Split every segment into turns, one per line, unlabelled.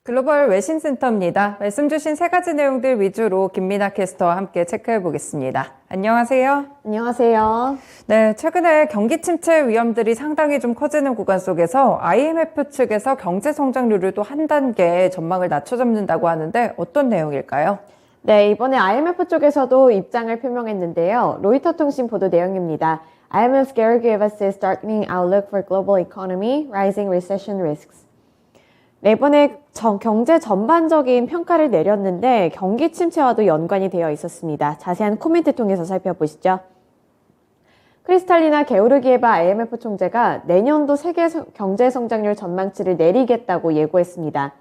글로벌 외신센터입니다. 말씀 주신 세 가지 내용들 위주로 김민아 캐스터와 함께 체크해 보겠습니다. 안녕하세요.
안녕하세요.
네, 최근에 경기 침체 위험들이 상당히 좀 커지는 구간 속에서 IMF 측에서 경제 성장률을 또 한 단계 전망을 낮춰 잡는다고 하는데 어떤 내용일까요?
네, 이번에 IMF 쪽에서도 입장을 표명했는데요. 로이터 통신 보도 내용입니다. IMF Gary gave us a startling outlook for global economy, rising recession risks. 네, 이번에 경제 전반적인 평가를 내렸는데 경기 침체와도 연관이 되어 있었습니다. 자세한 코멘트 통해서 살펴보시죠. 크리스탈리나 게오르기에바 IMF 총재가 내년도 세계 경제 성장률 전망치를 내리겠다고 예고했습니다.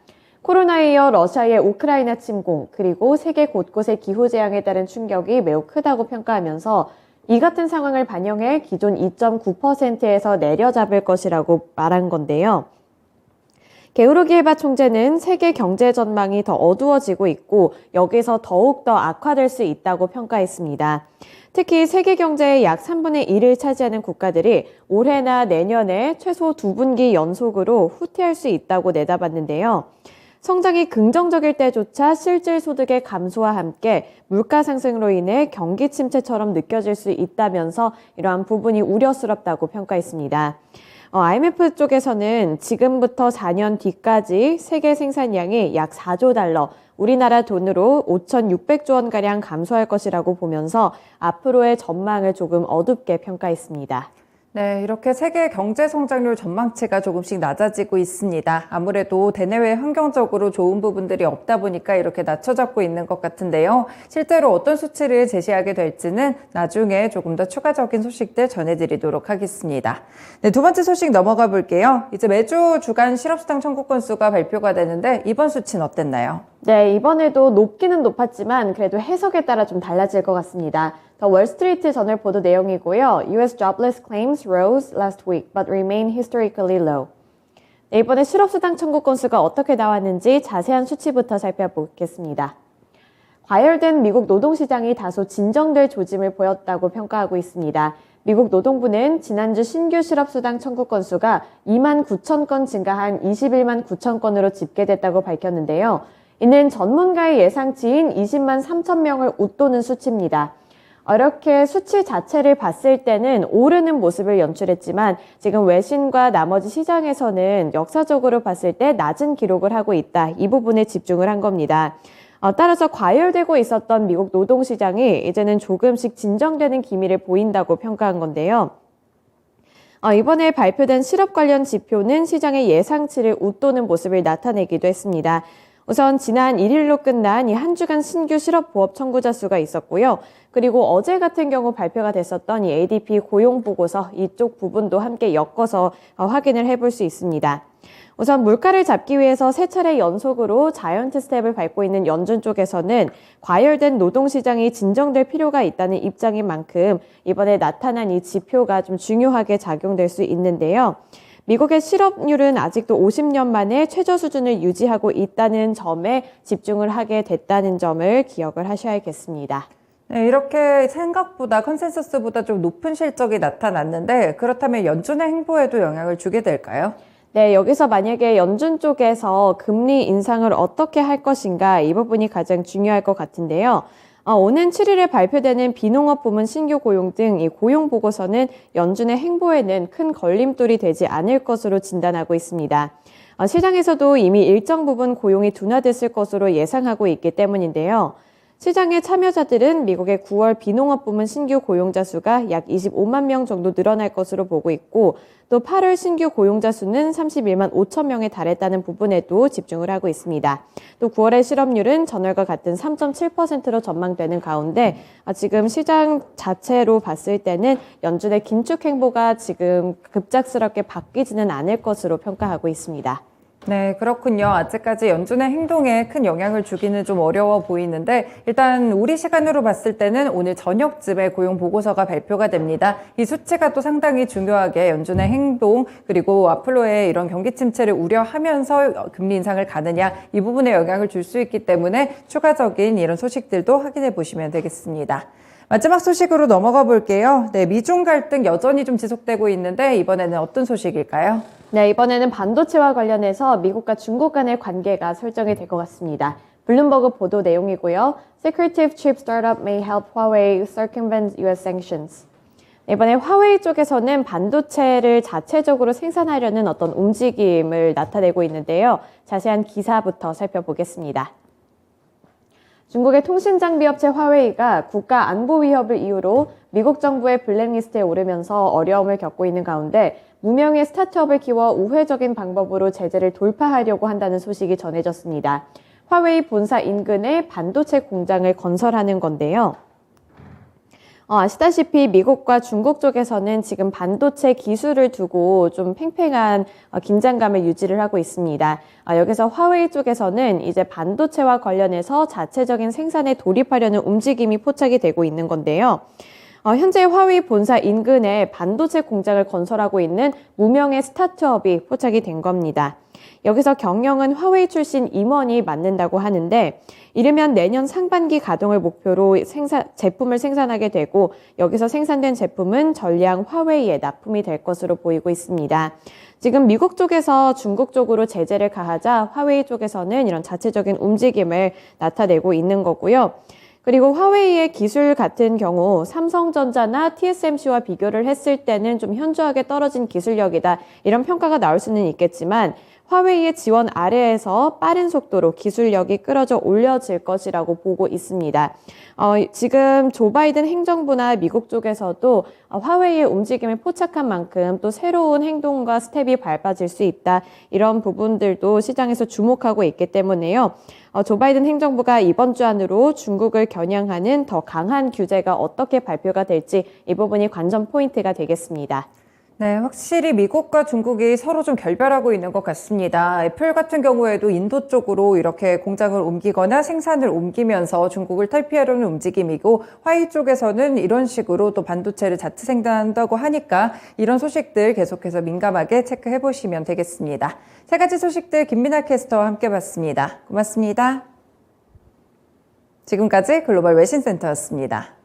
코로나에 이어 러시아의 우크라이나 침공, 그리고 세계 곳곳의 기후재앙에 따른 충격이 매우 크다고 평가하면서 이 같은 상황을 반영해 기존 2.9%에서 내려잡을 것이라고 말한 건데요. 게오르기에바 총재는 세계 경제 전망이 더 어두워지고 있고 여기서 더욱 더 악화될 수 있다고 평가했습니다. 특히 세계 경제의 약 3분의 1을 차지하는 국가들이 올해나 내년에 최소 2분기 연속으로 후퇴할 수 있다고 내다봤는데요. 성장이 긍정적일 때조차 실질 소득의 감소와 함께 물가 상승으로 인해 경기 침체처럼 느껴질 수 있다면서 이러한 부분이 우려스럽다고 평가했습니다. IMF 쪽에서는 지금부터 4년 뒤까지 세계 생산량이 약 4조 달러, 우리나라 돈으로 5,600조 원가량 감소할 것이라고 보면서 앞으로의 전망을 조금 어둡게 평가했습니다.
네, 이렇게 세계 경제 성장률 전망치가 조금씩 낮아지고 있습니다. 아무래도 대내외 환경적으로 좋은 부분들이 없다 보니까 이렇게 낮춰잡고 있는 것 같은데요. 실제로 어떤 수치를 제시하게 될지는 나중에 조금 더 추가적인 소식들 전해드리도록 하겠습니다. 네, 두 번째 소식 넘어가 볼게요. 이제 매주 주간 실업수당 청구 건수가 발표가 되는데 이번 수치는 어땠나요?
네, 이번에도 높기는 높았지만 그래도 해석에 따라 좀 달라질 것 같습니다. 더 월스트리트 저널 보도 내용이고요. US jobless claims rose last week but remain historically low. 네, 이번에 실업수당 청구 건수가 어떻게 나왔는지 자세한 수치부터 살펴보겠습니다. 과열된 미국 노동시장이 다소 진정될 조짐을 보였다고 평가하고 있습니다. 미국 노동부는 지난주 신규 실업수당 청구 건수가 2만 9천 건 증가한 21만 9천 건으로 집계됐다고 밝혔는데요. 이는 전문가의 예상치인 20만 3천 명을 웃도는 수치입니다. 이렇게 수치 자체를 봤을 때는 오르는 모습을 연출했지만 지금 외신과 나머지 시장에서는 역사적으로 봤을 때 낮은 기록을 하고 있다. 이 부분에 집중을 한 겁니다. 따라서 과열되고 있었던 미국 노동시장이 이제는 조금씩 진정되는 기미를 보인다고 평가한 건데요. 이번에 발표된 실업 관련 지표는 시장의 예상치를 웃도는 모습을 나타내기도 했습니다. 우선 지난 1일로 끝난 이 한 주간 신규 실업보험 청구자 수가 있었고요. 그리고 어제 같은 경우 발표가 됐었던 이 ADP 고용보고서 이쪽 부분도 함께 엮어서 확인을 해볼 수 있습니다. 우선 물가를 잡기 위해서 세 차례 연속으로 자이언트 스텝을 밟고 있는 연준 쪽에서는 과열된 노동시장이 진정될 필요가 있다는 입장인 만큼 이번에 나타난 이 지표가 좀 중요하게 작용될 수 있는데요. 미국의 실업률은 아직도 50년 만에 최저 수준을 유지하고 있다는 점에 집중을 하게 됐다는 점을 기억을 하셔야겠습니다.
네, 이렇게 생각보다 컨센서스보다 좀 높은 실적이 나타났는데 그렇다면 연준의 행보에도 영향을 주게 될까요?
네, 여기서 만약에 연준 쪽에서 금리 인상을 어떻게 할 것인가 이 부분이 가장 중요할 것 같은데요. 오는 7일에 발표되는 비농업 부문 신규 고용 등 이 고용 보고서는 연준의 행보에는 큰 걸림돌이 되지 않을 것으로 진단하고 있습니다. 시장에서도 이미 일정 부분 고용이 둔화됐을 것으로 예상하고 있기 때문인데요. 시장의 참여자들은 미국의 9월 비농업 부문 신규 고용자 수가 약 25만 명 정도 늘어날 것으로 보고 있고 또 8월 신규 고용자 수는 31만 5천 명에 달했다는 부분에도 집중을 하고 있습니다. 또 9월의 실업률은 전월과 같은 3.7%로 전망되는 가운데 지금 시장 자체로 봤을 때는 연준의 긴축 행보가 지금 급작스럽게 바뀌지는 않을 것으로 평가하고 있습니다.
네, 그렇군요. 아직까지 연준의 행동에 큰 영향을 주기는 좀 어려워 보이는데 일단 우리 시간으로 봤을 때는 오늘 저녁쯤에 고용 보고서가 발표가 됩니다. 이 수치가 또 상당히 중요하게 연준의 행동 그리고 앞으로의 이런 경기 침체를 우려하면서 금리 인상을 가느냐 이 부분에 영향을 줄 수 있기 때문에 추가적인 이런 소식들도 확인해 보시면 되겠습니다. 마지막 소식으로 넘어가 볼게요. 네, 미중 갈등 여전히 좀 지속되고 있는데 이번에는 어떤 소식일까요?
네, 이번에는 반도체와 관련해서 미국과 중국 간의 관계가 설정이 될 것 같습니다. 블룸버그 보도 내용이고요. Secretive chip startup may help Huawei circumvent US sanctions. 이번에 화웨이 쪽에서는 반도체를 자체적으로 생산하려는 어떤 움직임을 나타내고 있는데요. 자세한 기사부터 살펴보겠습니다. 중국의 통신장비 업체 화웨이가 국가 안보 위협을 이유로 미국 정부의 블랙리스트에 오르면서 어려움을 겪고 있는 가운데 무명의 스타트업을 키워 우회적인 방법으로 제재를 돌파하려고 한다는 소식이 전해졌습니다. 화웨이 본사 인근에 반도체 공장을 건설하는 건데요. 아시다시피 미국과 중국 쪽에서는 지금 반도체 기술을 두고 좀 팽팽한 긴장감을 유지를 하고 있습니다. 여기서 화웨이 쪽에서는 이제 반도체와 관련해서 자체적인 생산에 돌입하려는 움직임이 포착이 되고 있는 건데요. 현재 화웨이 본사 인근에 반도체 공장을 건설하고 있는 무명의 스타트업이 포착이 된 겁니다. 여기서 경영은 화웨이 출신 임원이 맡는다고 하는데 이르면 내년 상반기 가동을 목표로 제품을 생산하게 되고 여기서 생산된 제품은 전량 화웨이에 납품이 될 것으로 보이고 있습니다. 지금 미국 쪽에서 중국 쪽으로 제재를 가하자 화웨이 쪽에서는 이런 자체적인 움직임을 나타내고 있는 거고요. 그리고 화웨이의 기술 같은 경우 삼성전자나 TSMC와 비교를 했을 때는 좀 현저하게 떨어진 기술력이다. 이런 평가가 나올 수는 있겠지만 화웨이의 지원 아래에서 빠른 속도로 기술력이 끌어져 올려질 것이라고 보고 있습니다. 지금 조 바이든 행정부나 미국 쪽에서도 화웨이의 움직임을 포착한 만큼 또 새로운 행동과 스텝이 밟아질 수 있다. 이런 부분들도 시장에서 주목하고 있기 때문에요. 조 바이든 행정부가 이번 주 안으로 중국을 겨냥하는 더 강한 규제가 어떻게 발표가 될지 이 부분이 관전 포인트가 되겠습니다.
네, 확실히 미국과 중국이 서로 좀 결별하고 있는 것 같습니다. 애플 같은 경우에도 인도 쪽으로 이렇게 공장을 옮기거나 생산을 옮기면서 중국을 탈피하려는 움직임이고 화웨이 쪽에서는 이런 식으로 또 반도체를 자체 생산한다고 하니까 이런 소식들 계속해서 민감하게 체크해 보시면 되겠습니다. 세 가지 소식들 김민아 캐스터와 함께 봤습니다. 고맙습니다. 지금까지 글로벌 외신센터였습니다.